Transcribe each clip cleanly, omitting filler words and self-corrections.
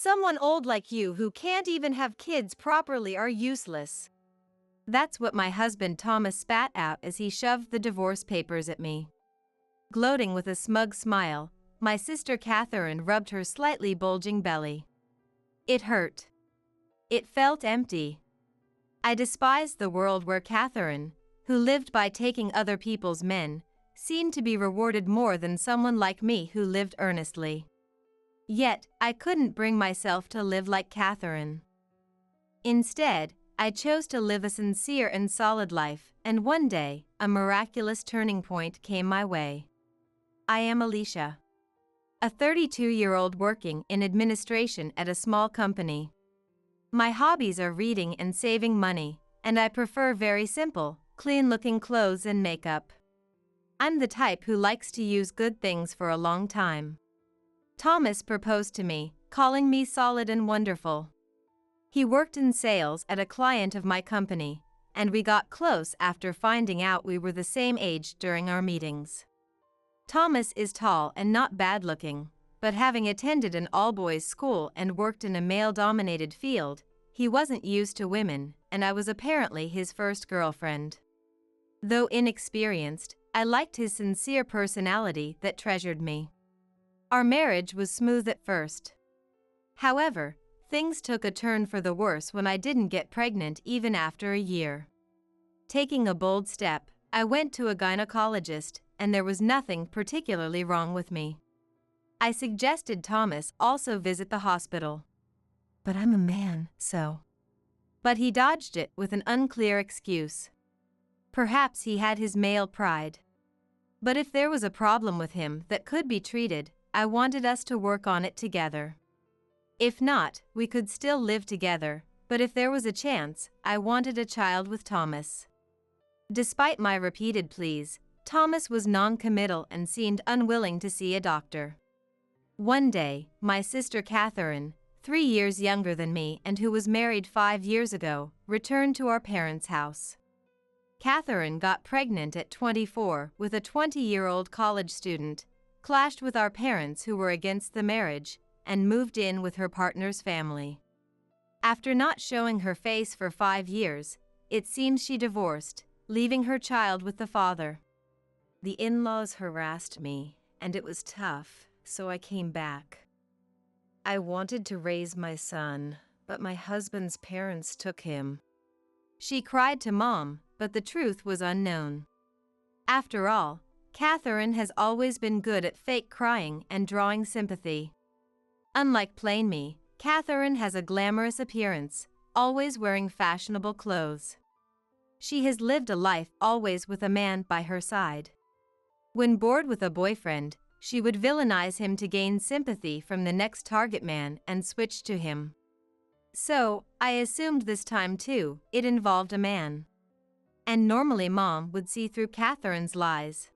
Someone old like you who can't even have kids properly are useless. That's what my husband Thomas spat out as he shoved the divorce papers at me. Gloating with a smug smile, my sister Catherine rubbed her slightly bulging belly. It hurt. It felt empty. I despised the world where Catherine, who lived by taking other people's men, seemed to be rewarded more than someone like me who lived earnestly. Yet, I couldn't bring myself to live like Catherine. Instead, I chose to live a sincere and solid life, and one day, a miraculous turning point came my way. I am Alicia, a 32-year-old working in administration at a small company. My hobbies are reading and saving money, and I prefer very simple, clean-looking clothes and makeup. I'm the type who likes to use good things for a long time. Thomas proposed to me, calling me solid and wonderful. He worked in sales at a client of my company, and we got close after finding out we were the same age during our meetings. Thomas is tall and not bad-looking, but having attended an all-boys school and worked in a male-dominated field, he wasn't used to women, and I was apparently his first girlfriend. Though inexperienced, I liked his sincere personality that treasured me. Our marriage was smooth at first. However, things took a turn for the worse when I didn't get pregnant even after a year. Taking a bold step, I went to a gynecologist, and there was nothing particularly wrong with me. I suggested Thomas also visit the hospital. But I'm a man, so. But he dodged it with an unclear excuse. Perhaps he had his male pride. But if there was a problem with him that could be treated, I wanted us to work on it together. If not, we could still live together, but if there was a chance, I wanted a child with Thomas. Despite my repeated pleas, Thomas was non-committal and seemed unwilling to see a doctor. One day, my sister Catherine, 3 years younger than me and who was married 5 years ago, returned to our parents' house. Catherine got pregnant at 24 with a 20-year-old college student, clashed with our parents who were against the marriage, and moved in with her partner's family. After not showing her face for 5 years, it seems she divorced, leaving her child with the father. The in-laws harassed me, and it was tough, so I came back. I wanted to raise my son, but my husband's parents took him. She cried to Mom, but the truth was unknown. After all, Catherine has always been good at fake crying and drawing sympathy. Unlike plain me, Catherine has a glamorous appearance, always wearing fashionable clothes. She has lived a life always with a man by her side. When bored with a boyfriend, she would villainize him to gain sympathy from the next target man and switch to him. So, I assumed this time too, it involved a man. And normally Mom would see through Catherine's lies.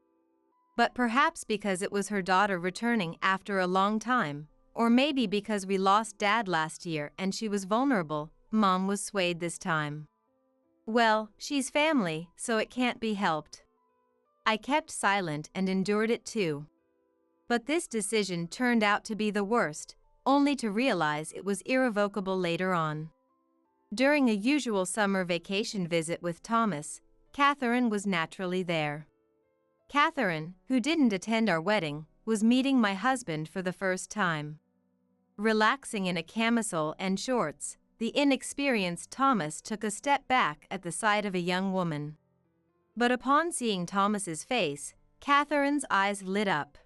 But perhaps because it was her daughter returning after a long time, or maybe because we lost Dad last year and she was vulnerable, Mom was swayed this time. Well, she's family, so it can't be helped. I kept silent and endured it too. But this decision turned out to be the worst, only to realize it was irrevocable later on. During a usual summer vacation visit with Thomas, Catherine was naturally there. Catherine, who didn't attend our wedding, was meeting my husband for the first time. Relaxing in a camisole and shorts, the inexperienced Thomas took a step back at the sight of a young woman. But upon seeing Thomas's face, Catherine's eyes lit up.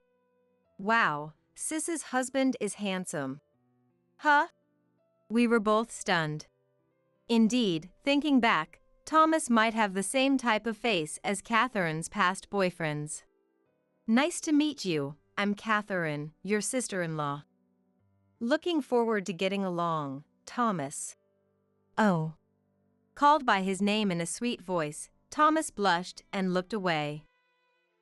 Wow, Sis's husband is handsome. Huh? We were both stunned. Indeed, thinking back, Thomas might have the same type of face as Catherine's past boyfriends. Nice to meet you, I'm Catherine, your sister-in-law. Looking forward to getting along, Thomas. Oh. Called by his name in a sweet voice, Thomas blushed and looked away.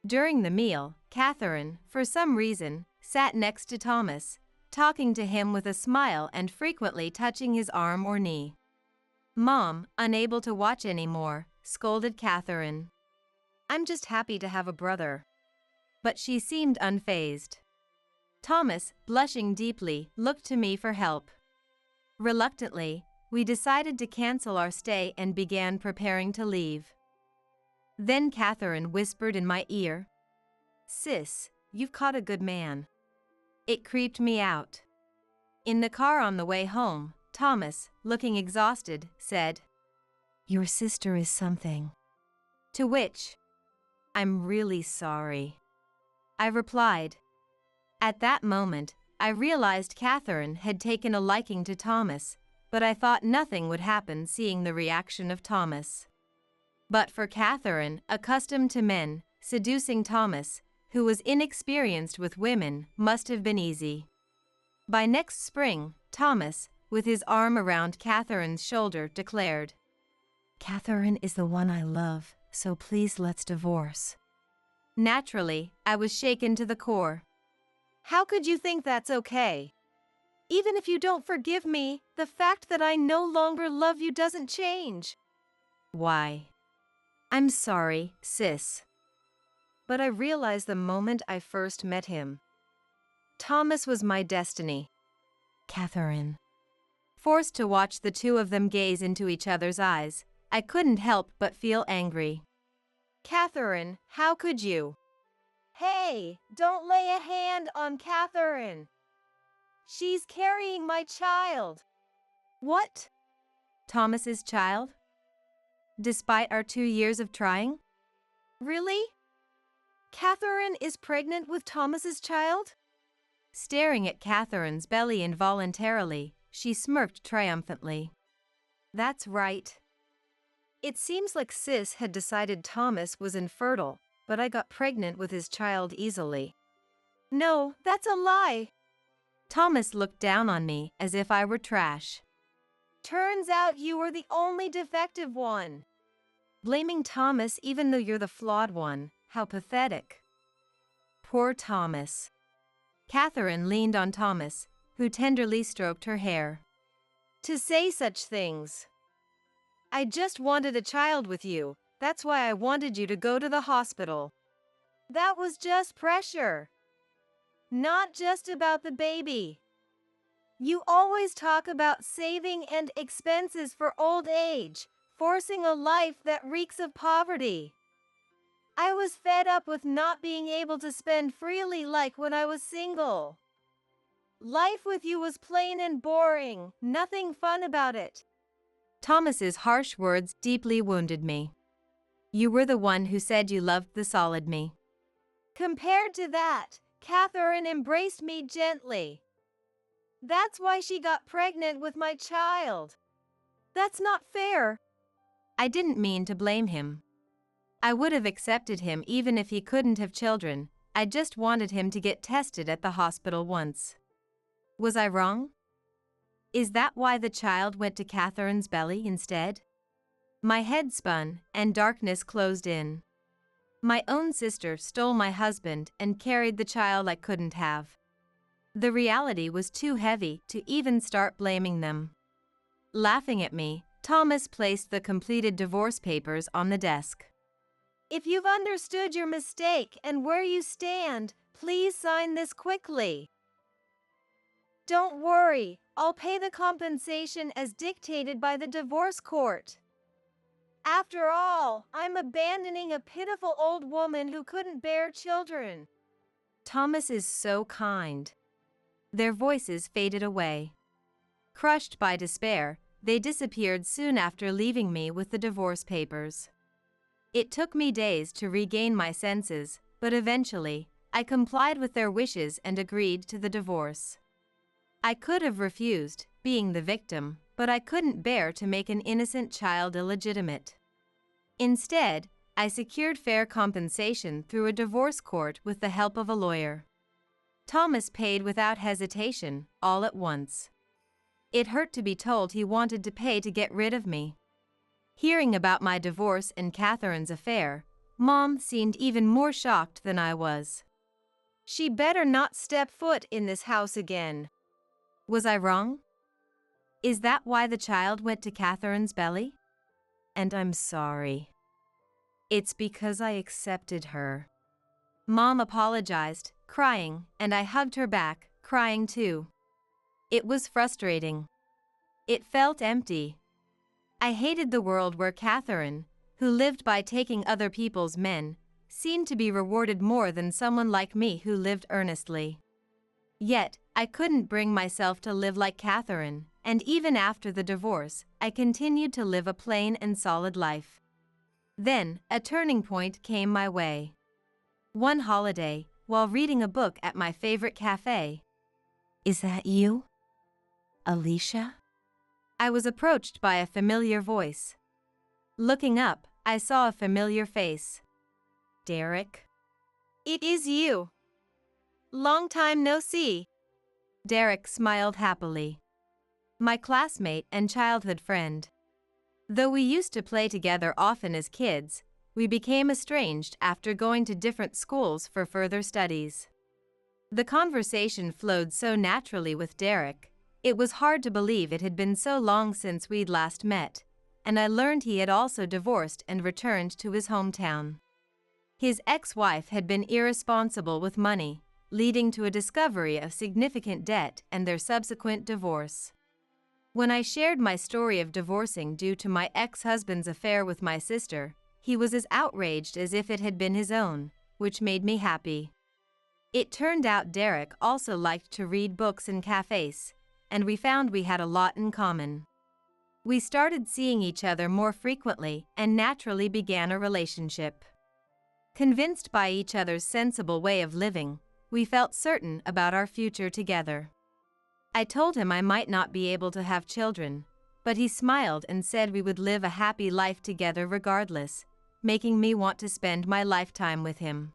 During the meal, Catherine, for some reason, sat next to Thomas, talking to him with a smile and frequently touching his arm or knee. Mom, unable to watch anymore, scolded Catherine. I'm just happy to have a brother. But she seemed unfazed. Thomas, blushing deeply, looked to me for help. Reluctantly, we decided to cancel our stay and began preparing to leave. Then Catherine whispered in my ear, "Sis, you've caught a good man." It creeped me out. In the car on the way home, Thomas, looking exhausted, said, "Your sister is something." To which, "I'm really sorry," I replied. At that moment, I realized Catherine had taken a liking to Thomas, but I thought nothing would happen seeing the reaction of Thomas. But for Catherine, accustomed to men, seducing Thomas, who was inexperienced with women, must have been easy. By next spring, Thomas, with his arm around Catherine's shoulder, declared, "Catherine is the one I love, so please let's divorce." Naturally, I was shaken to the core. "How could you think that's okay? Even if you don't forgive me, the fact that I no longer love you doesn't change." "Why?" "I'm sorry, sis. But I realized the moment I first met him. Thomas was my destiny." Catherine. Forced to watch the two of them gaze into each other's eyes, I couldn't help but feel angry. "Catherine, how could you?" "Hey, don't lay a hand on Catherine. She's carrying my child." "What? Thomas's child? Despite our 2 years of trying?" "Really? Catherine is pregnant with Thomas's child?" Staring at Catherine's belly involuntarily, she smirked triumphantly. "That's right. It seems like Sis had decided Thomas was infertile, but I got pregnant with his child easily." "No, that's a lie." Thomas looked down on me as if I were trash. "Turns out you were the only defective one." Blaming Thomas even though you're the flawed one, how pathetic. Poor Thomas. Catherine leaned on Thomas, who tenderly stroked her hair. "To say such things. I just wanted a child with you, that's why I wanted you to go to the hospital. That was just pressure. Not just about the baby. You always talk about saving and expenses for old age, forcing a life that reeks of poverty. I was fed up with not being able to spend freely like when I was single. Life with you was plain and boring, nothing fun about it." Thomas's harsh words deeply wounded me. "You were the one who said you loved the solid me." Compared to that, Catherine embraced me gently. That's why she got pregnant with my child. That's not fair. I didn't mean to blame him. I would have accepted him even if he couldn't have children. I just wanted him to get tested at the hospital once. Was I wrong? Is that why the child went to Catherine's belly instead? My head spun, and darkness closed in. My own sister stole my husband and carried the child I couldn't have. The reality was too heavy to even start blaming them. Laughing at me, Thomas placed the completed divorce papers on the desk. "If you've understood your mistake and where you stand, please sign this quickly. Don't worry, I'll pay the compensation as dictated by the divorce court. After all, I'm abandoning a pitiful old woman who couldn't bear children." Thomas is so kind. Their voices faded away. Crushed by despair, they disappeared soon after leaving me with the divorce papers. It took me days to regain my senses, but eventually, I complied with their wishes and agreed to the divorce. I could have refused, being the victim, but I couldn't bear to make an innocent child illegitimate. Instead, I secured fair compensation through a divorce court with the help of a lawyer. Thomas paid without hesitation, all at once. It hurt to be told he wanted to pay to get rid of me. Hearing about my divorce and Catherine's affair, Mom seemed even more shocked than I was. She better not step foot in this house again. Was I wrong? Is that why the child went to Catherine's belly? And I'm sorry. It's because I accepted her. Mom apologized, crying, and I hugged her back, crying too. It was frustrating. It felt empty. I hated the world where Catherine, who lived by taking other people's men, seemed to be rewarded more than someone like me who lived earnestly. Yet, I couldn't bring myself to live like Catherine, and even after the divorce, I continued to live a plain and solid life. Then, a turning point came my way. One holiday, while reading a book at my favorite cafe. "Is that you, Alicia?" I was approached by a familiar voice. Looking up, I saw a familiar face. "Derek?" "It is you. Long time no see." Derek smiled happily. My classmate and childhood friend. Though we used to play together often as kids, we became estranged after going to different schools for further studies. The conversation flowed so naturally with Derek, it was hard to believe it had been so long since we'd last met, and I learned he had also divorced and returned to his hometown. His ex-wife had been irresponsible with money, leading to a discovery of significant debt and their subsequent divorce. When I shared my story of divorcing due to my ex-husband's affair with my sister, he was as outraged as if it had been his own, which made me happy. It turned out Derek also liked to read books in cafes, and we found we had a lot in common. We started seeing each other more frequently and naturally began a relationship. Convinced by each other's sensible way of living, we felt certain about our future together. I told him I might not be able to have children, but he smiled and said we would live a happy life together regardless, making me want to spend my lifetime with him.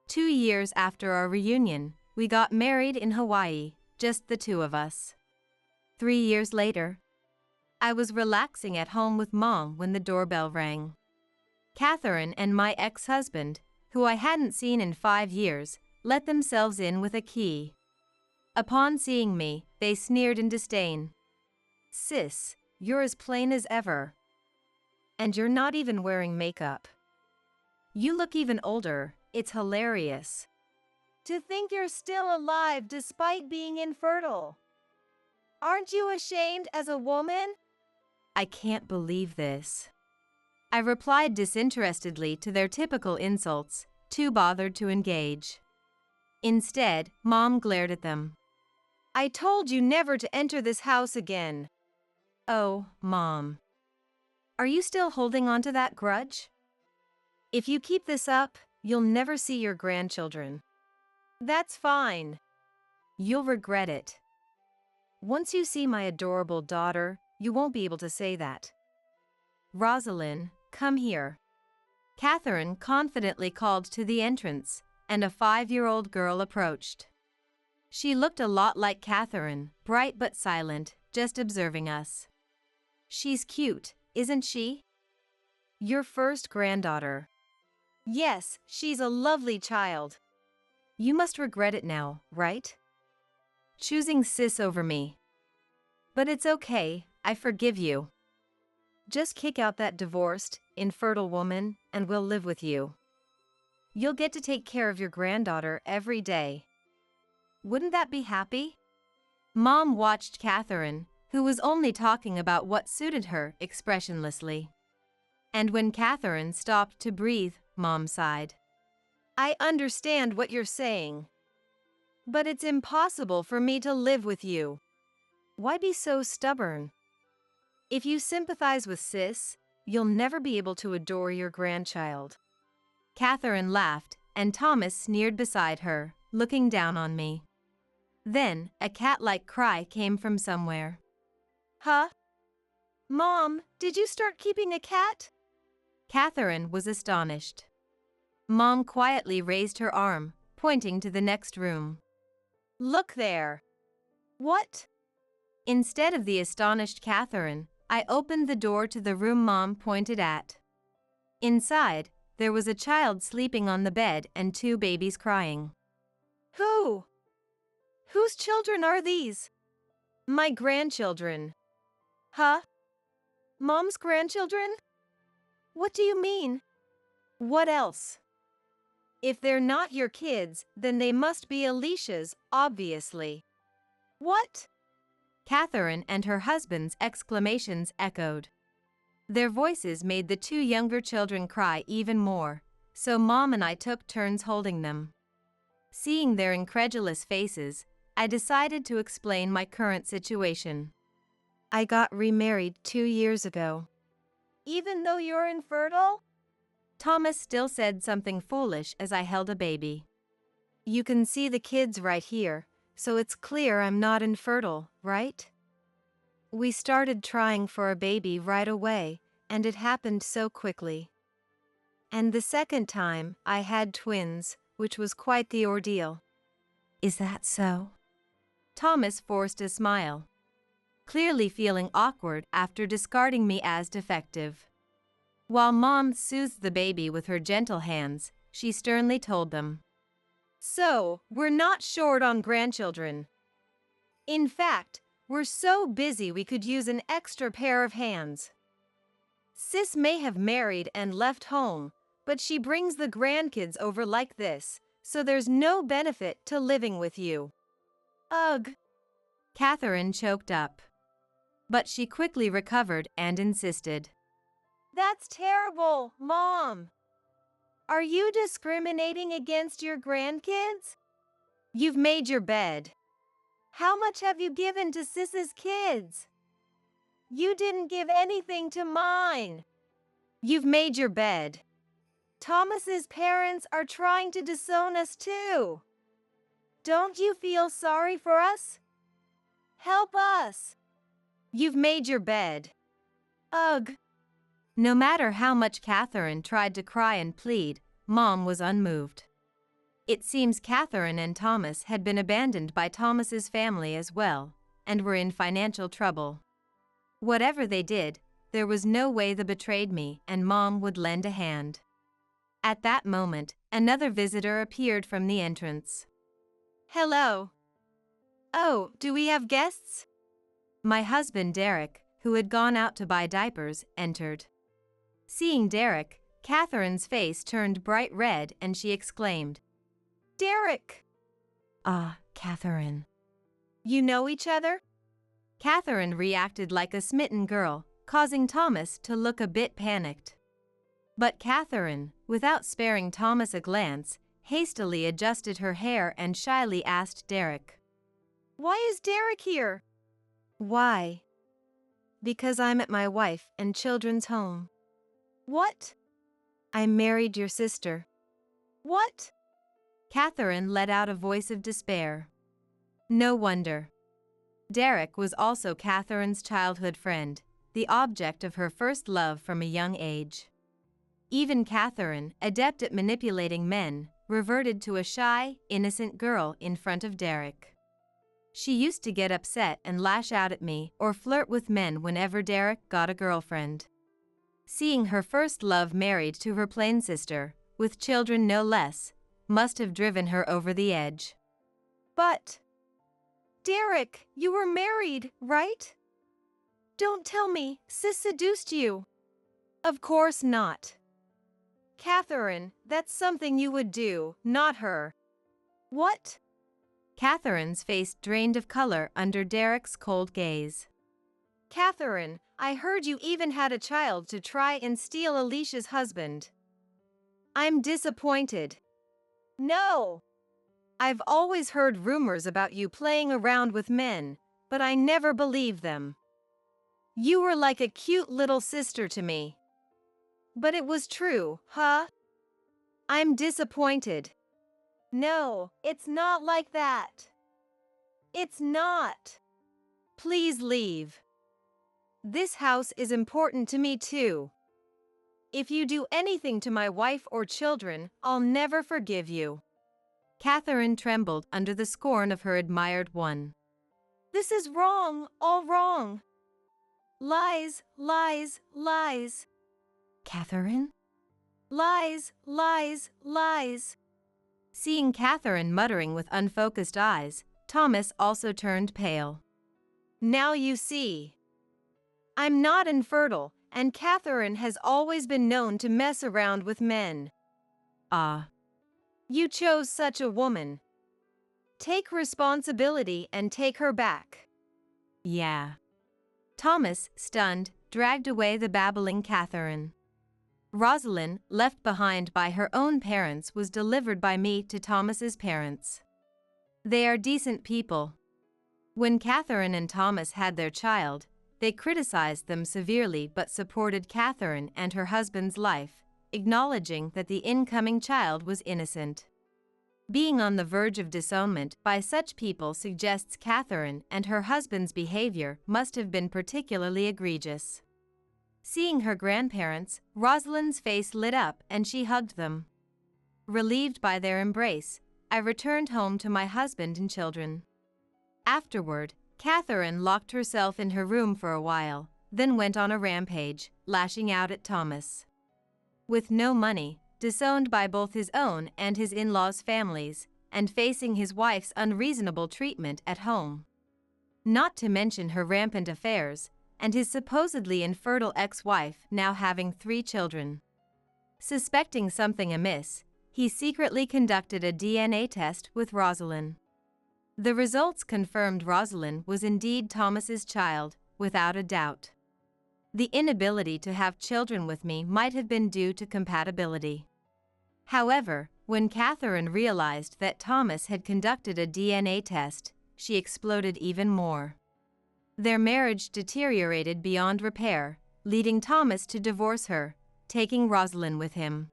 2 years after our reunion, we got married in Hawaii, just the two of us. 3 years later, I was relaxing at home with Mom when the doorbell rang. Catherine and my ex-husband, who I hadn't seen in 5 years, let themselves in with a key. Upon seeing me, they sneered in disdain. "Sis, you're as plain as ever. And you're not even wearing makeup. You look even older, it's hilarious. To think you're still alive despite being infertile. Aren't you ashamed as a woman?" I can't believe this. I replied disinterestedly to their typical insults, too bothered to engage. Instead, Mom glared at them. "I told you never to enter this house again." "Oh, Mom. Are you still holding on to that grudge? If you keep this up, you'll never see your grandchildren." "That's fine. You'll regret it. Once you see my adorable daughter, you won't be able to say that." "Rosalind, come here." Catherine confidently called to the entrance, and a 5-year-old girl approached. She looked a lot like Catherine, bright but silent, just observing us. "She's cute, isn't she? Your first granddaughter." "Yes, she's a lovely child." "You must regret it now, right? Choosing sis over me. But it's okay, I forgive you. Just kick out that divorced, infertile woman, and we'll live with you. You'll get to take care of your granddaughter every day. Wouldn't that be happy?" Mom watched Catherine, who was only talking about what suited her, expressionlessly. And when Catherine stopped to breathe, Mom sighed. "I understand what you're saying. But it's impossible for me to live with you. Why be so stubborn? If you sympathize with sis, you'll never be able to adore your grandchild." Catherine laughed, and Thomas sneered beside her, looking down on me. Then, a cat-like cry came from somewhere. "Huh? Mom, did you start keeping a cat?" Catherine was astonished. Mom quietly raised her arm, pointing to the next room. "Look there." "What?" Instead of the astonished Catherine, I opened the door to the room Mom pointed at. Inside, there was a child sleeping on the bed and 2 babies crying. "Who? Whose children are these?" "My grandchildren." "Huh? Mom's grandchildren? What do you mean?" "What else? If they're not your kids, then they must be Alicia's, obviously." "What?" Catherine and her husband's exclamations echoed. Their voices made the two younger children cry even more, so Mom and I took turns holding them. Seeing their incredulous faces, I decided to explain my current situation. I got remarried 2 years ago. Even though you're infertile? Thomas still said something foolish as I held a baby. You can see the kids right here, so it's clear I'm not infertile, right? We started trying for a baby right away, and it happened so quickly. And the second time, I had twins, which was quite the ordeal. Is that so? Thomas forced a smile, clearly feeling awkward after discarding me as defective. While Mom soothed the baby with her gentle hands, she sternly told them, "So, we're not short on grandchildren. In fact, we're so busy we could use an extra pair of hands. Sis may have married and left home, but she brings the grandkids over like this, so there's no benefit to living with you." Ugh! Catherine choked up. But she quickly recovered and insisted, That's terrible, Mom. Are you discriminating against your grandkids? "You've made your bed." How much have you given to Sis's kids? You didn't give anything to mine. "You've made your bed." Thomas's parents are trying to disown us too. Don't you feel sorry for us? Help us. "You've made your bed." Ugh. No matter how much Catherine tried to cry and plead, Mom was unmoved. It seems Catherine and Thomas had been abandoned by Thomas's family as well, and were in financial trouble. Whatever they did, there was no way they betrayed me and Mom would lend a hand. At that moment, another visitor appeared from the entrance. "Hello." "Oh, do we have guests?" My husband Derek, who had gone out to buy diapers, entered. Seeing Derek, Catherine's face turned bright red and she exclaimed, Derek! "Ah, Catherine. You know each other?" Catherine reacted like a smitten girl, causing Thomas to look a bit panicked. But Catherine, without sparing Thomas a glance, hastily adjusted her hair and shyly asked Derek, "Why is Derek here?" "Why?" "Because I'm at my wife and children's home." What? "I married your sister." What? Catherine let out a voice of despair. No wonder. Derek was also Catherine's childhood friend, the object of her first love from a young age. Even Catherine, adept at manipulating men, reverted to a shy, innocent girl in front of Derek. She used to get upset and lash out at me or flirt with men whenever Derek got a girlfriend. Seeing her first love married to her plain sister, with children no less, must have driven her over the edge. But, Derek, you were married, right? Don't tell me Sis seduced you. Of course not. Catherine, that's something you would do, not her. What? Catherine's face drained of color under Derek's cold gaze. Catherine, I heard you even had a child to try and steal Alicia's husband. I'm disappointed. No! I've always heard rumors about you playing around with men, but I never believed them. You were like a cute little sister to me. But it was true, huh? I'm disappointed. No, it's not like that. It's not. Please leave. This house is important to me too. If you do anything to my wife or children, I'll never forgive you. Catherine trembled under the scorn of her admired one. This is wrong, all wrong. Lies, lies, lies. Catherine? Lies, lies, lies. Seeing Catherine muttering with unfocused eyes, Thomas also turned pale. Now you see. I'm not infertile, and Catherine has always been known to mess around with men. Ah. You chose such a woman. Take responsibility and take her back. Yeah. Thomas, stunned, dragged away the babbling Catherine. Rosalind, left behind by her own parents, was delivered by me to Thomas's parents. They are decent people. When Catherine and Thomas had their child, they criticized them severely but supported Catherine and her husband's life, acknowledging that the incoming child was innocent. Being on the verge of disownment by such people suggests Catherine and her husband's behavior must have been particularly egregious. Seeing her grandparents, Rosalind's face lit up and she hugged them. Relieved by their embrace, I returned home to my husband and children. Afterward, Catherine locked herself in her room for a while, then went on a rampage, lashing out at Thomas. With no money, disowned by both his own and his in-laws' families, and facing his wife's unreasonable treatment at home. Not to mention her rampant affairs, and his supposedly infertile ex-wife now having 3 children. Suspecting something amiss, he secretly conducted a DNA test with Rosalind. The results confirmed Rosalind was indeed Thomas's child, without a doubt. The inability to have children with me might have been due to compatibility. However, when Catherine realized that Thomas had conducted a DNA test, she exploded even more. Their marriage deteriorated beyond repair, leading Thomas to divorce her, taking Rosalind with him.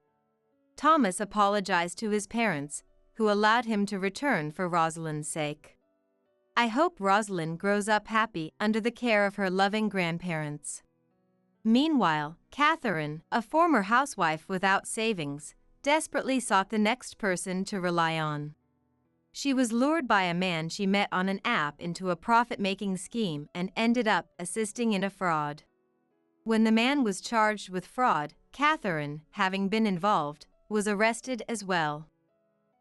Thomas apologized to his parents, who allowed him to return for Rosalind's sake. I hope Rosalind grows up happy under the care of her loving grandparents. Meanwhile, Catherine, a former housewife without savings, desperately sought the next person to rely on. She was lured by a man she met on an app into a profit-making scheme and ended up assisting in a fraud. When the man was charged with fraud, Catherine, having been involved, was arrested as well.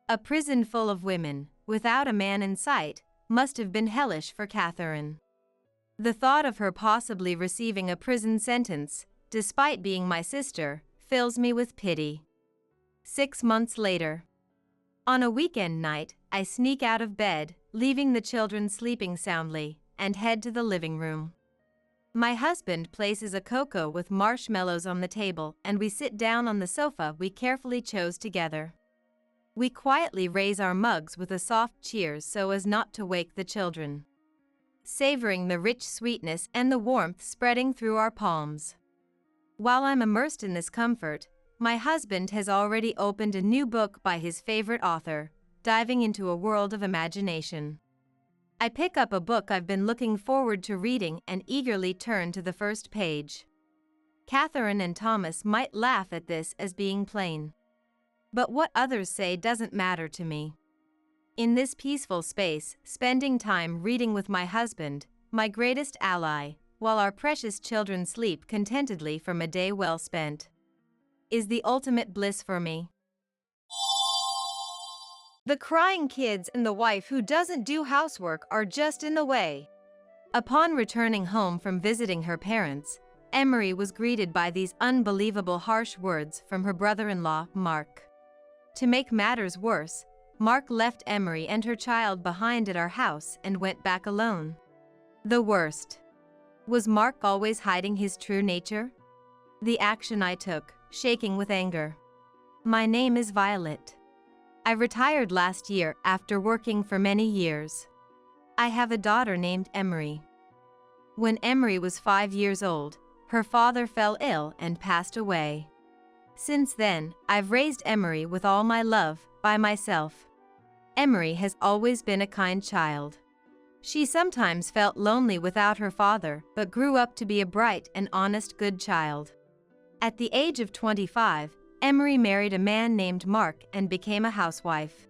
A prison full of women, without a man in sight, must have been hellish for Catherine. The thought of her possibly receiving a prison sentence, despite being my sister, fills me with pity. 6 months later. On a weekend night, I sneak out of bed, leaving the children sleeping soundly, and head to the living room. My husband places a cocoa with marshmallows on the table and we sit down on the sofa we carefully chose together. We quietly raise our mugs with a soft cheers so as not to wake the children, savoring the rich sweetness and the warmth spreading through our palms. While I'm immersed in this comfort, my husband has already opened a new book by his favorite author, diving into a world of imagination. I pick up a book I've been looking forward to reading and eagerly turn to the first page. Catherine and Thomas might laugh at this as being plain. But what others say doesn't matter to me. In this peaceful space, spending time reading with my husband, my greatest ally, while our precious children sleep contentedly from a day well spent, is the ultimate bliss for me. The crying kids and the wife who doesn't do housework are just in the way. Upon returning home from visiting her parents, Emery was greeted by these unbelievable harsh words from her brother-in-law, Mark. To make matters worse, Mark left Emery and her child behind at our house and went back alone. The worst. Was Mark always hiding his true nature? The action I took, shaking with anger. My name is Violet. I retired last year after working for many years. I have a daughter named Emery. When Emery was 5 years old, her father fell ill and passed away. Since then, I've raised Emery with all my love, by myself. Emery has always been a kind child. She sometimes felt lonely without her father, but grew up to be a bright and honest good child. At the age of 25, Emery married a man named Mark and became a housewife.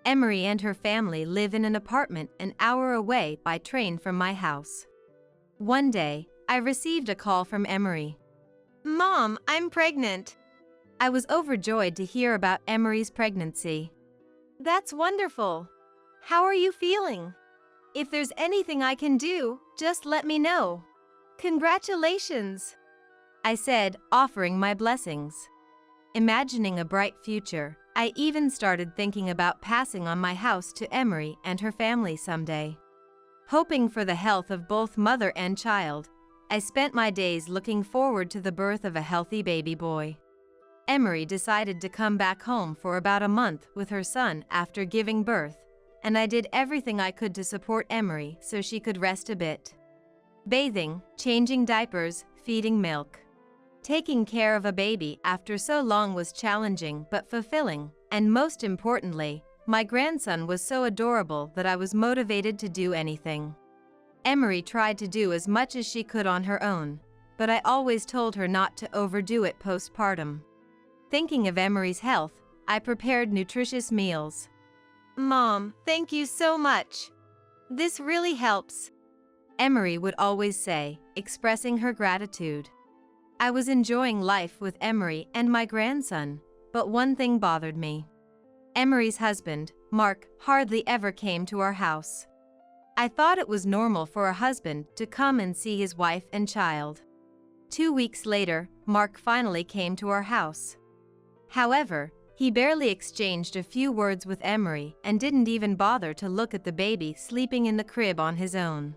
Emery and her family live in an apartment an hour away by train from my house. One day, I received a call from Emery. Mom, I'm pregnant. I was overjoyed to hear about Emery's pregnancy. That's wonderful. How are you feeling? If there's anything I can do, just let me know. Congratulations, I said, offering my blessings. Imagining a bright future, I even started thinking about passing on my house to Emery and her family someday. Hoping for the health of both mother and child, I spent my days looking forward to the birth of a healthy baby boy. Emery decided to come back home for about a month with her son after giving birth, and I did everything I could to support Emery so she could rest a bit. Bathing, changing diapers, feeding milk. Taking care of a baby after so long was challenging but fulfilling, and most importantly, my grandson was so adorable that I was motivated to do anything. Emery tried to do as much as she could on her own, but I always told her not to overdo it postpartum. Thinking of Emery's health, I prepared nutritious meals. Mom, thank you so much. This really helps, Emery would always say, expressing her gratitude. I was enjoying life with Emery and my grandson, but one thing bothered me. Emery's husband, Mark, hardly ever came to our house. I thought it was normal for a husband to come and see his wife and child. 2 weeks later, Mark finally came to our house. However, he barely exchanged a few words with Emery and didn't even bother to look at the baby sleeping in the crib on his own.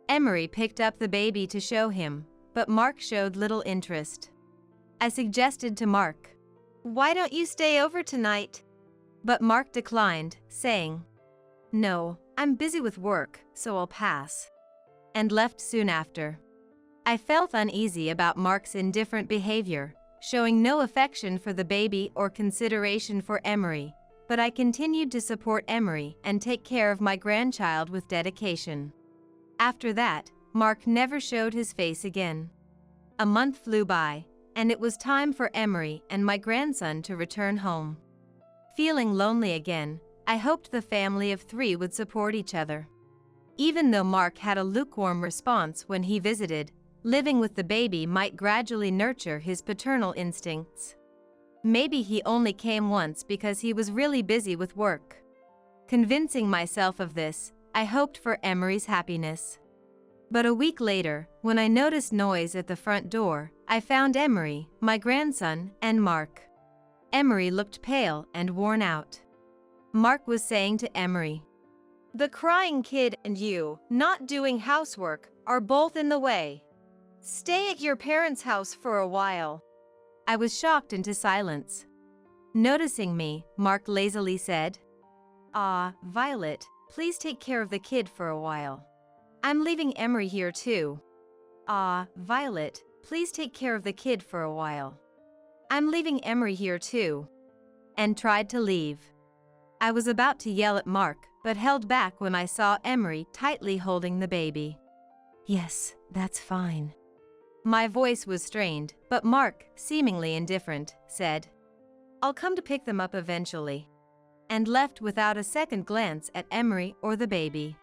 Emery picked up the baby to show him, but Mark showed little interest. I suggested to Mark, "Why don't you stay over tonight?" But Mark declined, saying, "No, I'm busy with work, so I'll pass," and left soon after. I felt uneasy about Mark's indifferent behavior, showing no affection for the baby or consideration for Emery, but I continued to support Emery and take care of my grandchild with dedication. After that, Mark never showed his face again. A month flew by, and it was time for Emery and my grandson to return home. Feeling lonely again, I hoped the family of 3 would support each other. Even though Mark had a lukewarm response when he visited, living with the baby might gradually nurture his paternal instincts. Maybe he only came once because he was really busy with work. Convincing myself of this, I hoped for Emery's happiness. But a week later, when I noticed noise at the front door, I found Emery, my grandson, and Mark. Emery looked pale and worn out. Mark was saying to Emery, "The crying kid and you, not doing housework, are both in the way. Stay at your parents' house for a while." I was shocked into silence. Noticing me, Mark lazily said, Violet, please take care of the kid for a while. I'm leaving Emery here too." Violet, please take care of the kid for a while. I'm leaving Emery here too." And tried to leave. I was about to yell at Mark, but held back when I saw Emery tightly holding the baby. "Yes, that's fine." My voice was strained, but Mark, seemingly indifferent, said, "I'll come to pick them up eventually," and left without a second glance at Emery or the baby.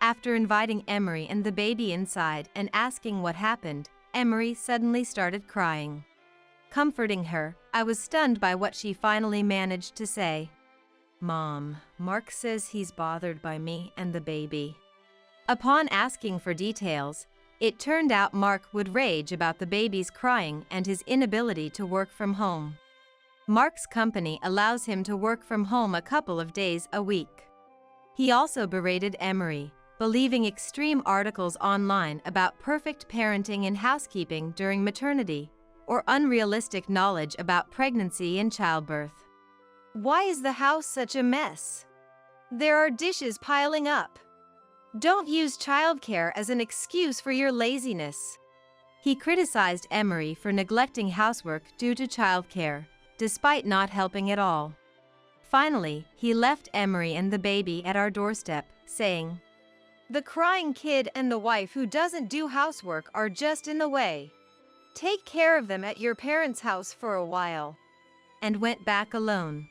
After inviting Emery and the baby inside and asking what happened, Emery suddenly started crying. Comforting her, I was stunned by what she finally managed to say. "Mom, Mark says he's bothered by me and the baby." Upon asking for details, it turned out Mark would rage about the baby's crying and his inability to work from home. Mark's company allows him to work from home a couple of days a week. He also berated Emery, believing extreme articles online about perfect parenting and housekeeping during maternity, or unrealistic knowledge about pregnancy and childbirth. "Why is the house such a mess? There are dishes piling up. Don't use childcare as an excuse for your laziness." He criticized Emery for neglecting housework due to childcare, despite not helping at all. Finally, he left Emery and the baby at our doorstep, saying, "The crying kid and the wife who doesn't do housework are just in the way. Take care of them at your parents' house for a while," and went back alone.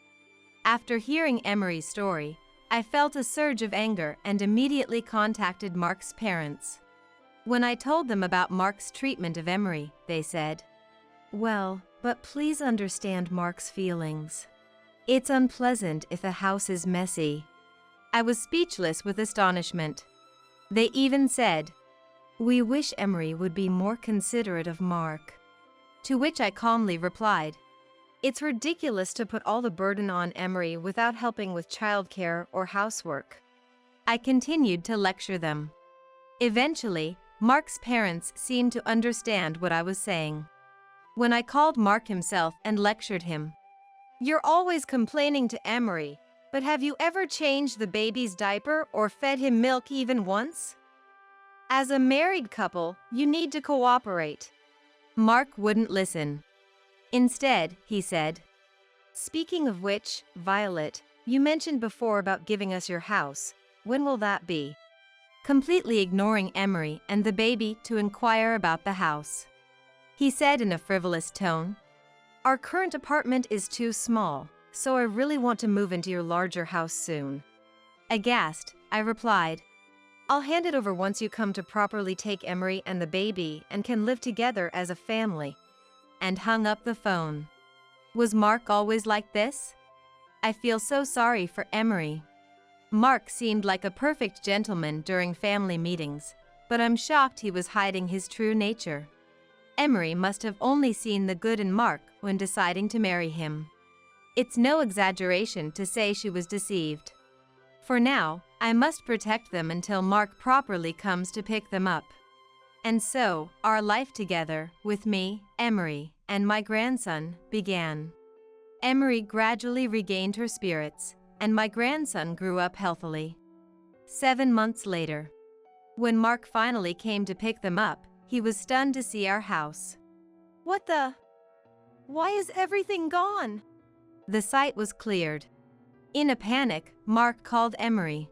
After hearing Emery's story, I felt a surge of anger and immediately contacted Mark's parents. When I told them about Mark's treatment of Emery, they said, "Well, but please understand Mark's feelings. It's unpleasant if a house is messy." I was speechless with astonishment. They even said, "We wish Emery would be more considerate of Mark." To which I calmly replied, "It's ridiculous to put all the burden on Emery without helping with childcare or housework. I continued to lecture them. Eventually, Mark's parents seemed to understand what I was saying. When I called Mark himself and lectured him, You're always complaining to Emery, but have you ever changed the baby's diaper or fed him milk even once? As a married couple, you need to cooperate. Mark wouldn't listen. Instead, he said, Speaking of which, Violet, you mentioned before about giving us your house. When will that be? completely ignoring Emery and the baby to inquire about the house. He said in a frivolous tone, Our current apartment is too small, so I really want to move into your larger house soon. Aghast, I replied, I'll hand it over once you come to properly take Emery and the baby and can live together as a family. and hung up the phone. Was Mark always like this? I feel so sorry for Emery. Mark seemed like a perfect gentleman during family meetings, but I'm shocked he was hiding his true nature. Emery must have only seen the good in Mark when deciding to marry him. It's no exaggeration to say she was deceived. For now, I must protect them until Mark properly comes to pick them up. And so, our life together, with me, Emery, and my grandson, began. Emery gradually regained her spirits, and my grandson grew up healthily. 7 months later, when Mark finally came to pick them up, he was stunned to see our house. What the? Why is everything gone? The site was cleared. In a panic, Mark called Emery.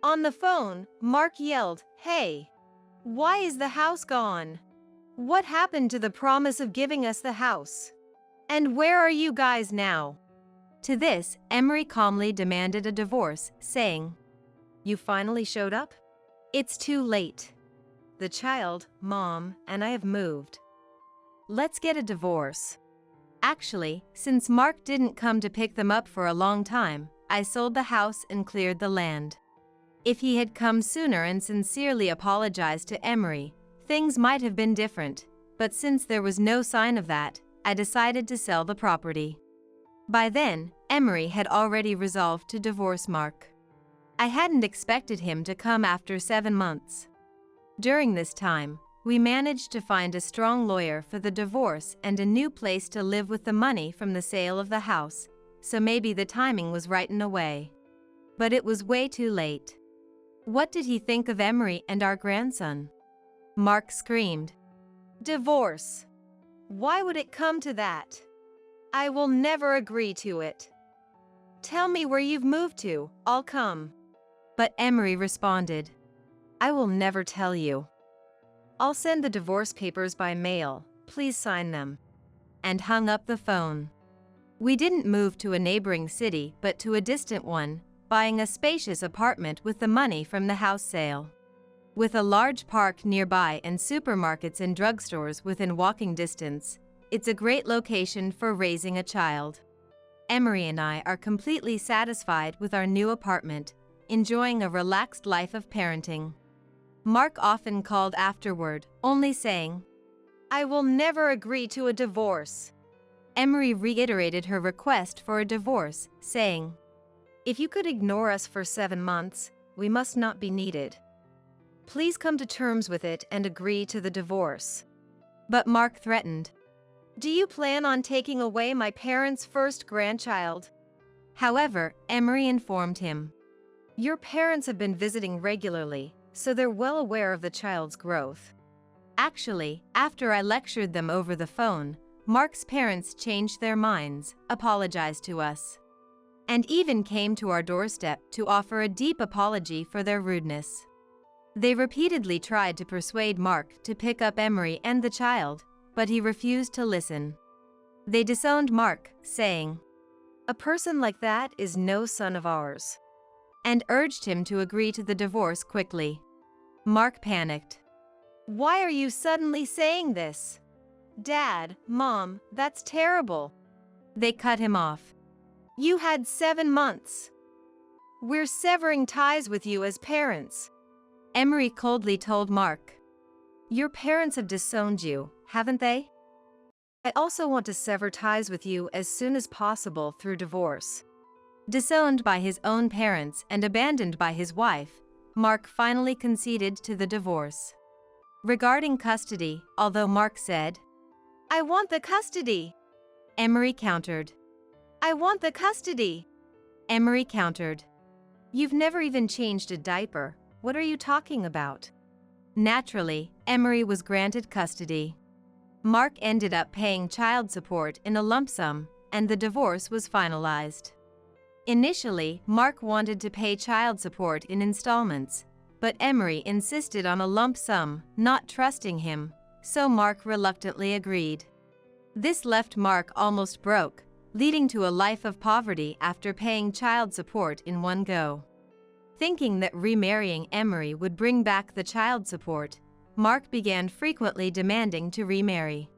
On the phone, Mark yelled, Hey! Why is the house gone? What happened to the promise of giving us the house? And where are you guys now? To this, Emery calmly demanded a divorce, saying, You finally showed up? It's too late. The child, Mom, and I have moved. Let's get a divorce. Actually, since Mark didn't come to pick them up for a long time, I sold the house and cleared the land. If he had come sooner and sincerely apologized to Emery, things might have been different, but since there was no sign of that, I decided to sell the property. By then, Emery had already resolved to divorce Mark. I hadn't expected him to come after 7 months. During this time, we managed to find a strong lawyer for the divorce and a new place to live with the money from the sale of the house, so maybe the timing was right in a way. But it was way too late. What did he think of Emery and our grandson? Mark screamed. Divorce. Why would it come to that? I will never agree to it. Tell me where you've moved to, I'll come. But Emery responded, I will never tell you. I'll send the divorce papers by mail, please sign them. And hung up the phone. We didn't move to a neighboring city but to a distant one, buying a spacious apartment with the money from the house sale. With a large park nearby and supermarkets and drugstores within walking distance, it's a great location for raising a child. Emery and I are completely satisfied with our new apartment, enjoying a relaxed life of parenting. Mark often called afterward, only saying, I will never agree to a divorce. Emery reiterated her request for a divorce, saying, If you could ignore us for 7 months, we must not be needed. Please come to terms with it and agree to the divorce. But Mark threatened. Do you plan on taking away my parents' first grandchild? However, Emery informed him. Your parents have been visiting regularly, so they're well aware of the child's growth. Actually, after I lectured them over the phone, Mark's parents changed their minds, apologized to us, and even came to our doorstep to offer a deep apology for their rudeness. They repeatedly tried to persuade Mark to pick up Emery and the child, but he refused to listen. They disowned Mark, saying, A person like that is no son of ours, and urged him to agree to the divorce quickly. Mark panicked. Why are you suddenly saying this? Dad, Mom, that's terrible. They cut him off. You had 7 months. We're severing ties with you as parents. Emery coldly told Mark. Your parents have disowned you, haven't they? I also want to sever ties with you as soon as possible through divorce. Disowned by his own parents and abandoned by his wife, Mark finally conceded to the divorce. Regarding custody, although Mark said, "I want the custody," Emery countered. "I want the custody." Emery countered. "You've never even changed a diaper. What are you talking about?" Naturally, Emery was granted custody. Mark ended up paying child support in a lump sum, and the divorce was finalized. Initially, Mark wanted to pay child support in installments, but Emery insisted on a lump sum, not trusting him, so Mark reluctantly agreed. This left Mark almost broke, leading to a life of poverty after paying child support in one go. Thinking that remarrying Emery would bring back the child support, Mark began frequently demanding to remarry.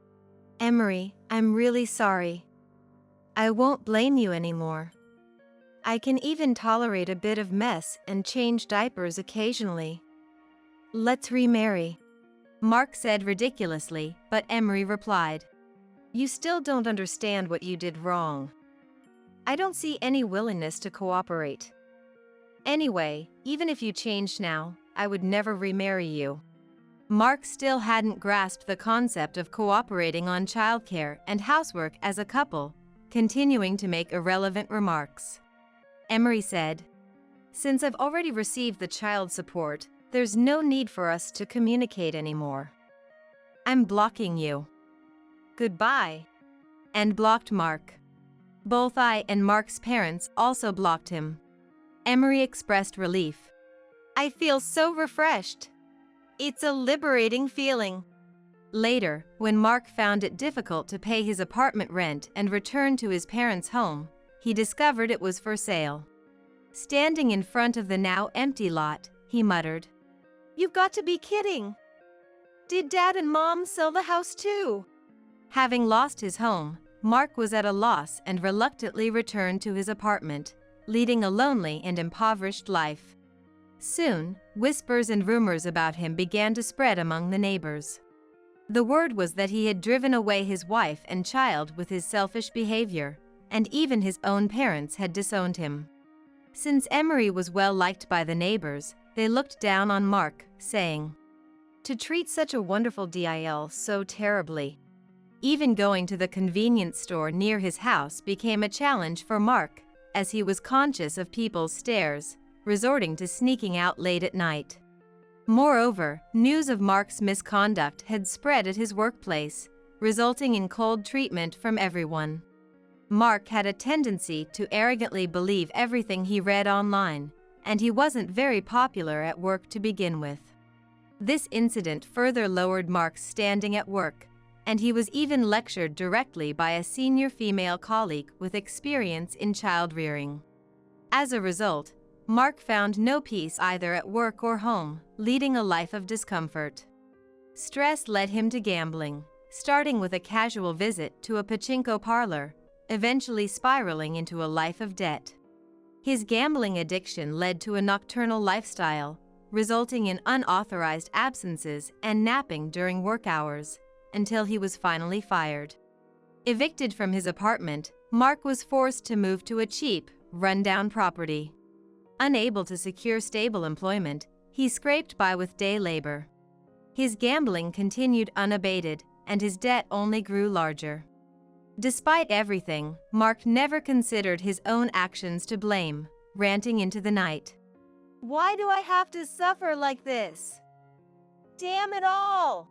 "Emery, I'm really sorry. I won't blame you anymore. I can even tolerate a bit of mess and change diapers occasionally. Let's remarry," Mark said ridiculously, but Emery replied, "You still don't understand what you did wrong. I don't see any willingness to cooperate. Anyway, even if you changed now, I would never remarry you." Mark still hadn't grasped the concept of cooperating on childcare and housework as a couple, continuing to make irrelevant remarks. Emery said, "Since I've already received the child support, there's no need for us to communicate anymore. I'm blocking you. Goodbye," and blocked Mark. Both I and Mark's parents also blocked him. Emery expressed relief. "I feel so refreshed. It's a liberating feeling." Later, when Mark found it difficult to pay his apartment rent and return to his parents' home, he discovered it was for sale. Standing in front of the now empty lot, he muttered, "You've got to be kidding. Did Dad and Mom sell the house too?" Having lost his home, Mark was at a loss and reluctantly returned to his apartment, leading a lonely and impoverished life. Soon, whispers and rumors about him began to spread among the neighbors. The word was that he had driven away his wife and child with his selfish behavior, and even his own parents had disowned him. Since Emery was well liked by the neighbors, they looked down on Mark, saying, "To treat such a wonderful DIL so terribly." Even going to the convenience store near his house became a challenge for Mark, as he was conscious of people's stares, resorting to sneaking out late at night. Moreover, news of Mark's misconduct had spread at his workplace, resulting in cold treatment from everyone. Mark had a tendency to arrogantly believe everything he read online, and he wasn't very popular at work to begin with. This incident further lowered Mark's standing at work, and he was even lectured directly by a senior female colleague with experience in child rearing. As a result, Mark found no peace either at work or home, leading a life of discomfort. Stress led him to gambling, starting with a casual visit to a pachinko parlor, eventually spiraling into a life of debt. His gambling addiction led to a nocturnal lifestyle, resulting in unauthorized absences and napping during work hours, until he was finally fired. Evicted from his apartment, Mark was forced to move to a cheap, run-down property. Unable to secure stable employment, he scraped by with day labor. His gambling continued unabated, and his debt only grew larger. Despite everything, Mark never considered his own actions to blame, ranting into the night. "Why do I have to suffer like this? Damn it all!"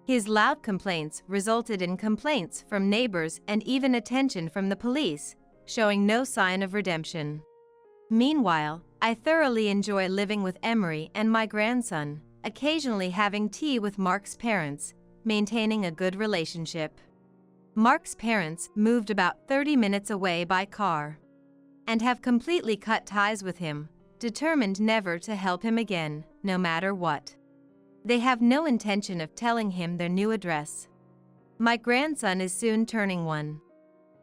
His loud complaints resulted in complaints from neighbors and even attention from the police, showing no sign of redemption. Meanwhile, I thoroughly enjoy living with Emery and my grandson, occasionally having tea with Mark's parents, maintaining a good relationship. Mark's parents moved about 30 minutes away by car and have completely cut ties with him, determined never to help him again, no matter what. They have no intention of telling him their new address. My grandson is soon turning 1.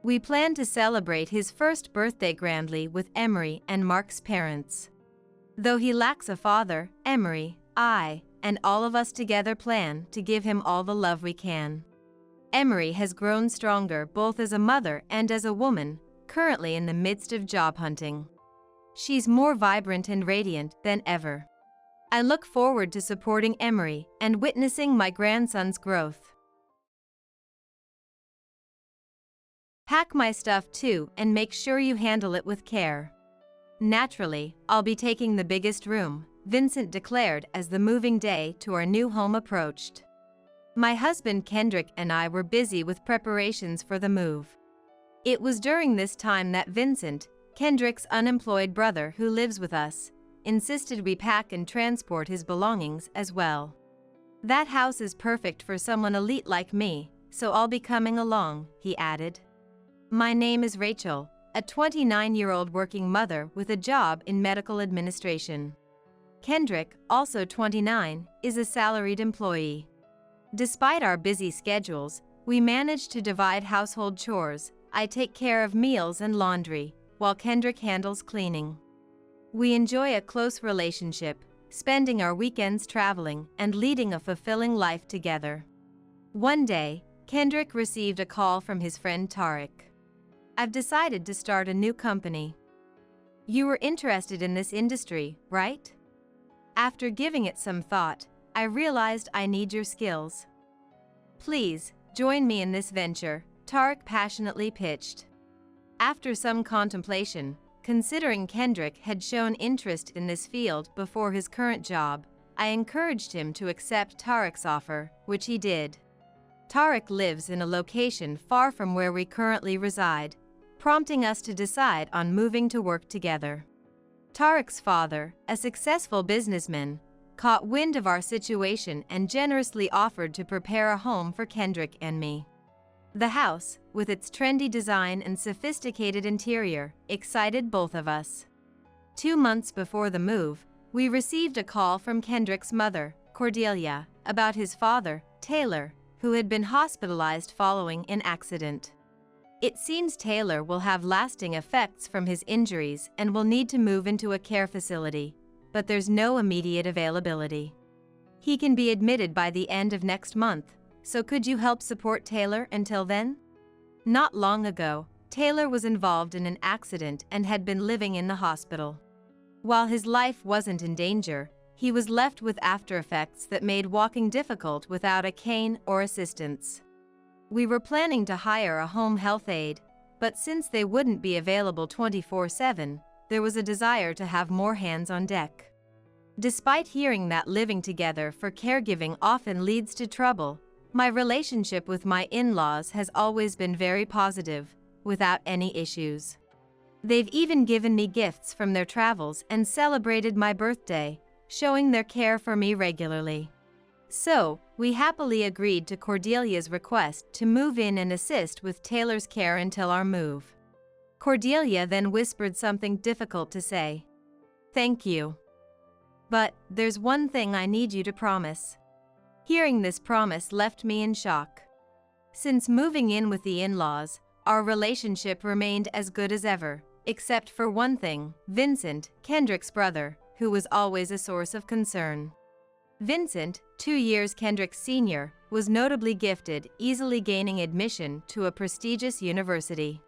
We plan to celebrate his first birthday grandly with Emery and Mark's parents. Though he lacks a father, Emery, I, and all of us together plan to give him all the love we can. Emery has grown stronger both as a mother and as a woman, currently in the midst of job hunting. She's more vibrant and radiant than ever. I look forward to supporting Emery and witnessing my grandson's growth. Pack my stuff too and make sure you handle it with care. Naturally, I'll be taking the biggest room, Vincent declared as the moving day to our new home approached. My husband Kendrick and I were busy with preparations for the move. It was during this time that Vincent, Kendrick's unemployed brother who lives with us, insisted we pack and transport his belongings as well. That house is perfect for someone elite like me, so I'll be coming along, he added. My name is Rachel, a 29-year-old working mother with a job in medical administration. Kendrick, also 29, is a salaried employee. Despite our busy schedules, we manage to divide household chores. I take care of meals and laundry, while Kendrick handles cleaning. We enjoy a close relationship, spending our weekends traveling and leading a fulfilling life together. One day, Kendrick received a call from his friend Tariq. I've decided to start a new company. You were interested in this industry, right? After giving it some thought, I realized I need your skills. Please, join me in this venture, Tariq passionately pitched. After some contemplation, considering Kendrick had shown interest in this field before his current job, I encouraged him to accept Tariq's offer, which he did. Tariq lives in a location far from where we currently reside, prompting us to decide on moving to work together. Tariq's father, a successful businessman, caught wind of our situation and generously offered to prepare a home for Kendrick and me. The house, with its trendy design and sophisticated interior, excited both of us. 2 months before the move, we received a call from Kendrick's mother, Cordelia, about his father, Taylor, who had been hospitalized following an accident. It seems Taylor will have lasting effects from his injuries and will need to move into a care facility, but there's no immediate availability. He can be admitted by the end of next month, so could you help support Taylor until then? Not long ago, Taylor was involved in an accident and had been living in the hospital. While his life wasn't in danger, he was left with aftereffects that made walking difficult without a cane or assistance. We were planning to hire a home health aide, but since they wouldn't be available 24/7, there was a desire to have more hands on deck. Despite hearing that living together for caregiving often leads to trouble, my relationship with my in-laws has always been very positive, without any issues. They've even given me gifts from their travels and celebrated my birthday, showing their care for me regularly. So, we happily agreed to Cordelia's request to move in and assist with Taylor's care until our move. Cordelia then whispered something difficult to say. Thank you. But, there's one thing I need you to promise. Hearing this promise left me in shock. Since moving in with the in-laws, our relationship remained as good as ever, except for one thing, Vincent, Kendrick's brother, who was always a source of concern. Vincent, 2 years Kendrick's senior, was notably gifted, easily gaining admission to a prestigious university.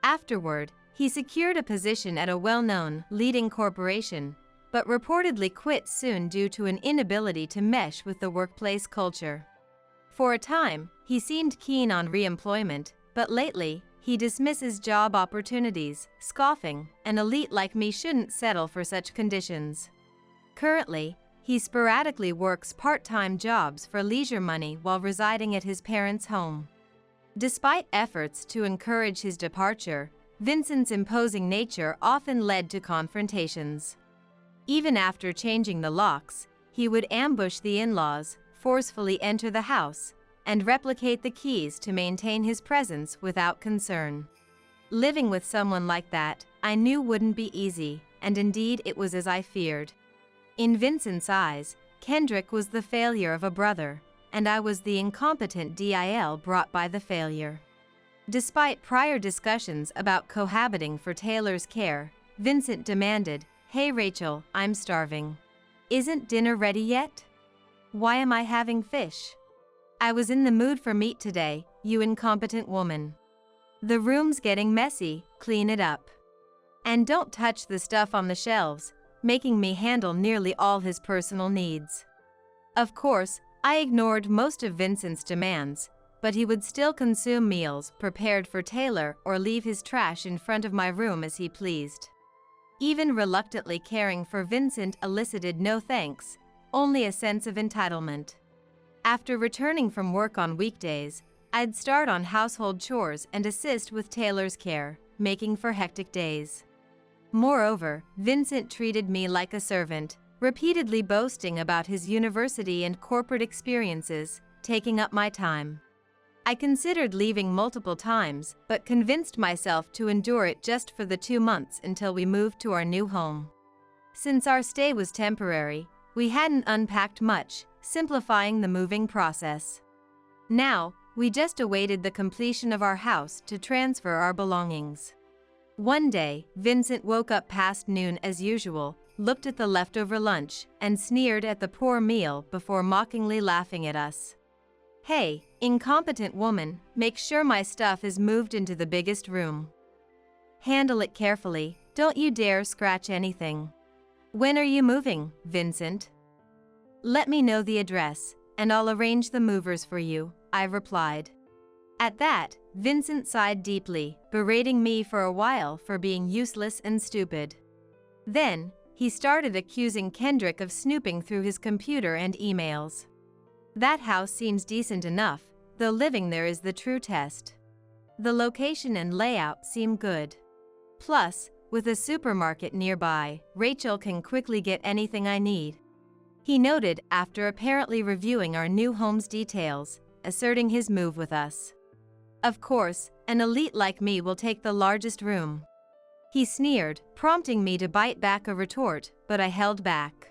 Afterward, he secured a position at a well-known, leading corporation, but reportedly quit soon due to an inability to mesh with the workplace culture. For a time, he seemed keen on re-employment, but lately, he dismisses job opportunities, scoffing, "An elite like me shouldn't settle for such conditions." Currently, he sporadically works part-time jobs for leisure money while residing at his parents' home. Despite efforts to encourage his departure, Vincent's imposing nature often led to confrontations. Even after changing the locks, he would ambush the in-laws, forcefully enter the house, and replicate the keys to maintain his presence without concern. Living with someone like that, I knew wouldn't be easy, and indeed it was as I feared. In Vincent's eyes, Kendrick was the failure of a brother, and I was the incompetent DIL brought by the failure. Despite prior discussions about cohabiting for Taylor's care, Vincent demanded, "Hey Rachel, I'm starving. Isn't dinner ready yet? Why am I having fish? I was in the mood for meat today, you incompetent woman." The room's getting messy, clean it up. And don't touch the stuff on the shelves, making me handle nearly all his personal needs. Of course, I ignored most of Vincent's demands, but he would still consume meals prepared for Taylor or leave his trash in front of my room as he pleased. Even reluctantly caring for Vincent elicited no thanks, only a sense of entitlement. After returning from work on weekdays, I'd start on household chores and assist with Taylor's care, making for hectic days. Moreover, Vincent treated me like a servant, repeatedly boasting about his university and corporate experiences, taking up my time. I considered leaving multiple times, but convinced myself to endure it just for the 2 months until we moved to our new home. Since our stay was temporary, we hadn't unpacked much, simplifying the moving process. Now, we just awaited the completion of our house to transfer our belongings. One day, Vincent woke up past noon as usual, looked at the leftover lunch, and sneered at the poor meal before mockingly laughing at us. "Hey, incompetent woman, make sure my stuff is moved into the biggest room. Handle it carefully, don't you dare scratch anything. When are you moving, Vincent?" "Let me know the address, and I'll arrange the movers for you," I replied. At that, Vincent sighed deeply, berating me for a while for being useless and stupid. Then, he started accusing Kendrick of snooping through his computer and emails. That house seems decent enough, though living there is the true test. The location and layout seem good. Plus, with a supermarket nearby, Rachel can quickly get anything I need. He noted after apparently reviewing our new home's details, asserting his move with us. Of course, an elite like me will take the largest room. He sneered, prompting me to bite back a retort, but I held back.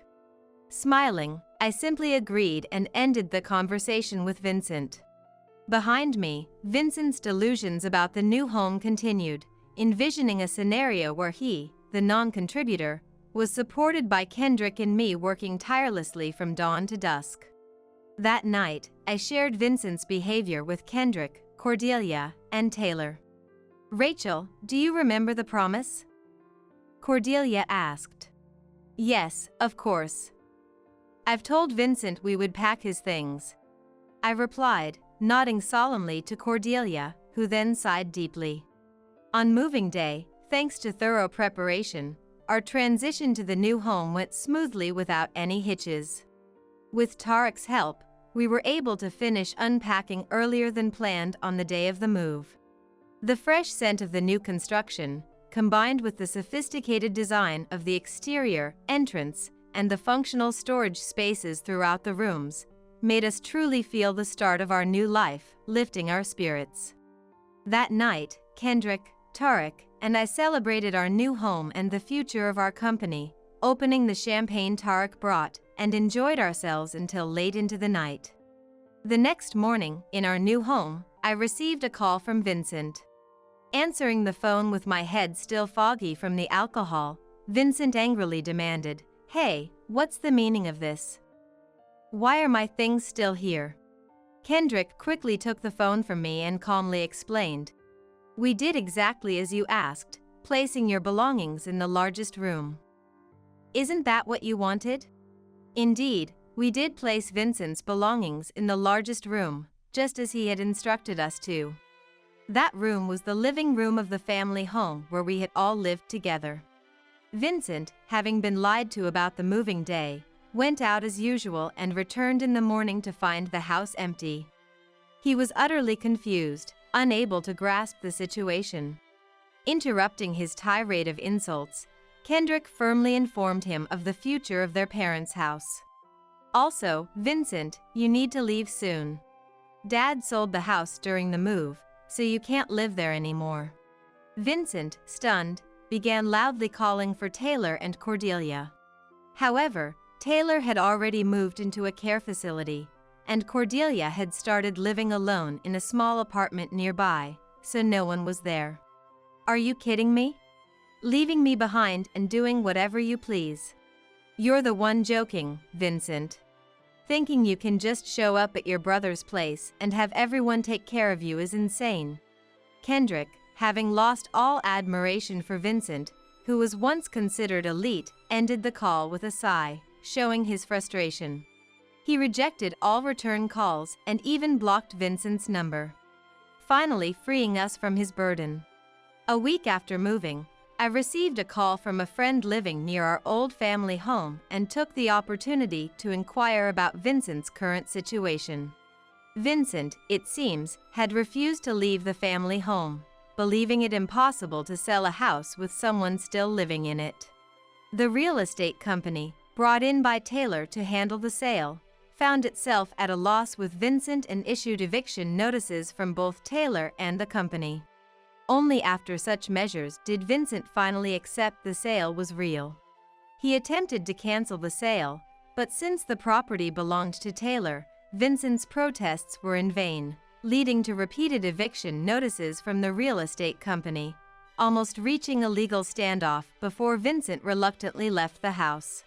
Smiling, I simply agreed and ended the conversation with Vincent. Behind me, Vincent's delusions about the new home continued, envisioning a scenario where he, the non-contributor, was supported by Kendrick and me working tirelessly from dawn to dusk. That night, I shared Vincent's behavior with Kendrick, Cordelia, and Taylor. "Rachel, do you remember the promise?" Cordelia asked. "Yes, of course. I've told Vincent we would pack his things," I replied, nodding solemnly to Cordelia, who then sighed deeply. On moving day, thanks to thorough preparation, our transition to the new home went smoothly without any hitches. With Tarek's help, we were able to finish unpacking earlier than planned on the day of the move. The fresh scent of the new construction, combined with the sophisticated design of the exterior, entrance, and the functional storage spaces throughout the rooms, made us truly feel the start of our new life, lifting our spirits. That night, Kendrick, Tarek, and I celebrated our new home and the future of our company, opening the champagne Tarek brought, and enjoyed ourselves until late into the night. The next morning, in our new home, I received a call from Vincent. Answering the phone with my head still foggy from the alcohol, Vincent angrily demanded, "Hey, what's the meaning of this? Why are my things still here?" Kendrick quickly took the phone from me and calmly explained, "We did exactly as you asked, placing your belongings in the largest room. Isn't that what you wanted?" Indeed, we did place Vincent's belongings in the largest room, just as he had instructed us to. That room was the living room of the family home where we had all lived together. Vincent, having been lied to about the moving day, went out as usual and returned in the morning to find the house empty. He was utterly confused, unable to grasp the situation. Interrupting his tirade of insults, Kendrick firmly informed him of the future of their parents' house. "Also, Vincent, you need to leave soon. Dad sold the house during the move, so you can't live there anymore." Vincent, stunned, began loudly calling for Taylor and Cordelia. However, Taylor had already moved into a care facility, and Cordelia had started living alone in a small apartment nearby, so no one was there. "Are you kidding me? Leaving me behind and doing whatever you please? You're the one joking, Vincent. Thinking you can just show up at your brother's place and have everyone take care of you is insane." Kendrick, having lost all admiration for Vincent, who was once considered elite, ended the call with a sigh, showing his frustration. He rejected all return calls and even blocked Vincent's number, finally freeing us from his burden. A week after moving, I received a call from a friend living near our old family home and took the opportunity to inquire about Vincent's current situation. Vincent, it seems, had refused to leave the family home, believing it impossible to sell a house with someone still living in it. The real estate company, brought in by Taylor to handle the sale, found itself at a loss with Vincent and issued eviction notices from both Taylor and the company. Only after such measures did Vincent finally accept the sale was real. He attempted to cancel the sale, but since the property belonged to Taylor, Vincent's protests were in vain, leading to repeated eviction notices from the real estate company, almost reaching a legal standoff before Vincent reluctantly left the house.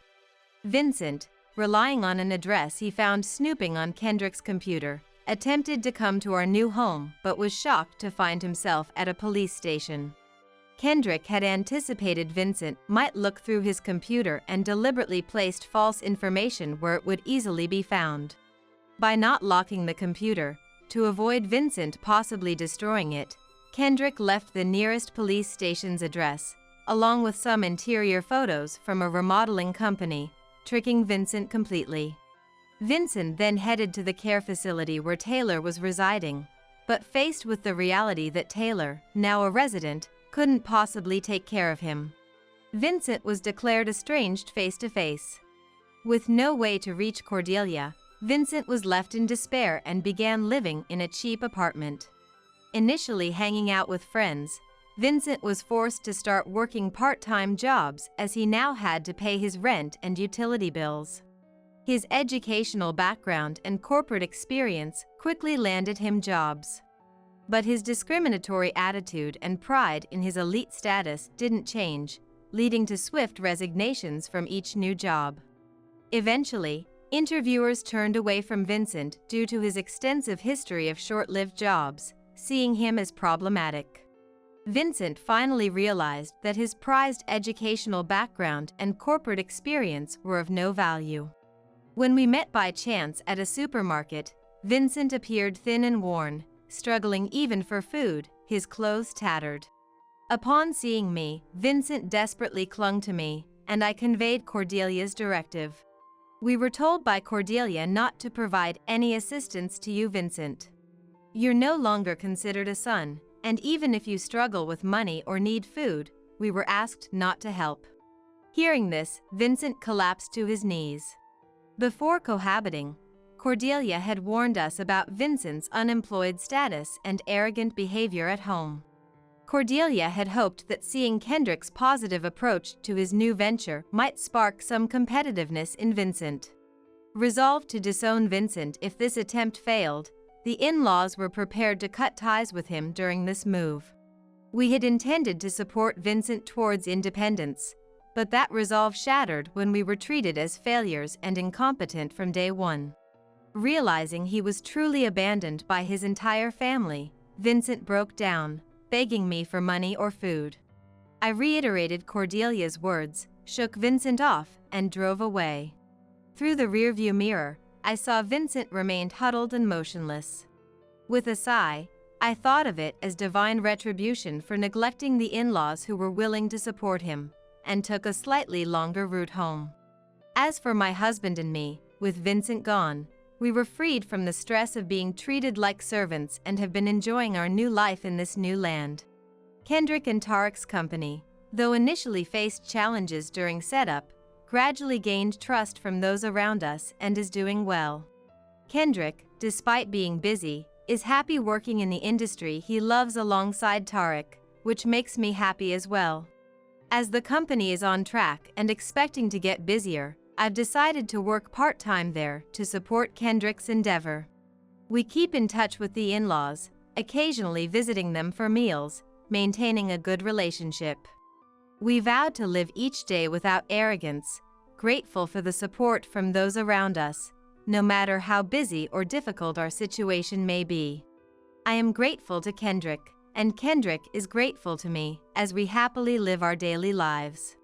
Vincent, relying on an address he found snooping on Kendrick's computer, attempted to come to our new home but was shocked to find himself at a police station. Kendrick had anticipated Vincent might look through his computer and deliberately placed false information where it would easily be found. By not locking the computer, to avoid Vincent possibly destroying it, Kendrick left the nearest police station's address, along with some interior photos from a remodeling company, tricking Vincent completely. Vincent then headed to the care facility where Taylor was residing, but faced with the reality that Taylor, now a resident, couldn't possibly take care of him. Vincent was declared estranged face-to-face. With no way to reach Cordelia, Vincent was left in despair and began living in a cheap apartment. Initially hanging out with friends, Vincent was forced to start working part-time jobs as he now had to pay his rent and utility bills. His educational background and corporate experience quickly landed him jobs. But his discriminatory attitude and pride in his elite status didn't change, leading to swift resignations from each new job. Eventually, interviewers turned away from Vincent due to his extensive history of short-lived jobs, seeing him as problematic. Vincent finally realized that his prized educational background and corporate experience were of no value. When we met by chance at a supermarket, Vincent appeared thin and worn, struggling even for food, his clothes tattered. Upon seeing me, Vincent desperately clung to me, and I conveyed Cordelia's directive. We were told by Cordelia not to provide any assistance to you, Vincent. You're no longer considered a son, and even if you struggle with money or need food, we were asked not to help. Hearing this, Vincent collapsed to his knees. Before cohabiting, Cordelia had warned us about Vincent's unemployed status and arrogant behavior at home. Cordelia had hoped that seeing Kendrick's positive approach to his new venture might spark some competitiveness in Vincent. Resolved to disown Vincent if this attempt failed, the in-laws were prepared to cut ties with him during this move. We had intended to support Vincent towards independence, but that resolve shattered when we were treated as failures and incompetent from day one. Realizing he was truly abandoned by his entire family, Vincent broke down, begging me for money or food. I reiterated Cordelia's words, shook Vincent off, and drove away. Through the rearview mirror, I saw Vincent remained huddled and motionless. With a sigh, I thought of it as divine retribution for neglecting the in-laws who were willing to support him, and took a slightly longer route home. As for my husband and me, with Vincent gone, we were freed from the stress of being treated like servants and have been enjoying our new life in this new land. Kendrick and Tarek's company, though initially faced challenges during setup, gradually gained trust from those around us and is doing well. Kendrick, despite being busy, is happy working in the industry he loves alongside Tarek, which makes me happy as well. As the company is on track and expecting to get busier, I've decided to work part-time there to support Kendrick's endeavor. We keep in touch with the in-laws, occasionally visiting them for meals, maintaining a good relationship. We vowed to live each day without arrogance, grateful for the support from those around us, no matter how busy or difficult our situation may be. I am grateful to Kendrick, and Kendrick is grateful to me as we happily live our daily lives.